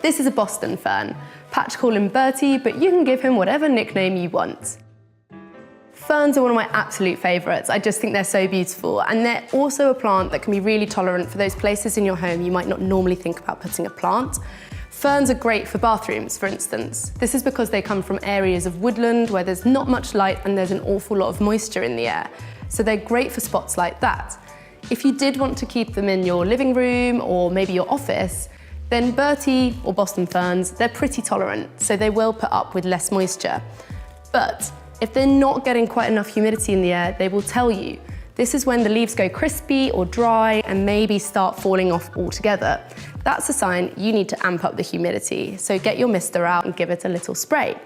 This is a Boston fern. Patch call him Bertie, but you can give him whatever nickname you want. Ferns are one of my absolute favourites. I just think they're so beautiful, and they're also a plant that can be really tolerant for those places in your home you might not normally think about putting a plant. Ferns are great for bathrooms, for instance. This is because they come from areas of woodland where there's not much light and there's an awful lot of moisture in the air. So they're great for spots like that. If you did want to keep them in your living room or maybe your office, then Bertie or Boston ferns, they're pretty tolerant, so they will put up with less moisture. But if they're not getting quite enough humidity in the air, they will tell you. This is when the leaves go crispy or dry and maybe start falling off altogether. That's a sign you need to amp up the humidity, so get your mister out and give it a little spray.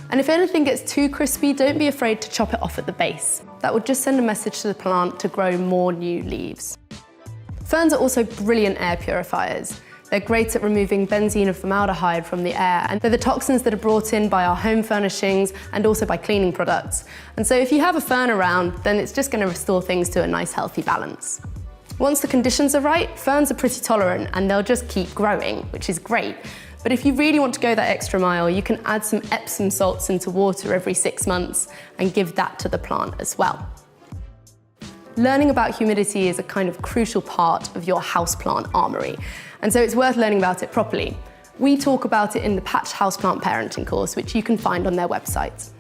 And if anything gets too crispy, don't be afraid to chop it off at the base. That would just send a message to the plant to grow more new leaves. Ferns are also brilliant air purifiers. They're great at removing benzene and formaldehyde from the air, and they're the toxins that are brought in by our home furnishings and also by cleaning products. And so if you have a fern around, then it's just going to restore things to a nice healthy balance. Once the conditions are right, ferns are pretty tolerant and they'll just keep growing, which is great. But if you really want to go that extra mile, you can add some Epsom salts into water every 6 months and give that to the plant as well. Learning about humidity is a kind of crucial part of your houseplant armoury, and so it's worth learning about it properly. We talk about it in the Patch Houseplant Parenting course, which you can find on their website.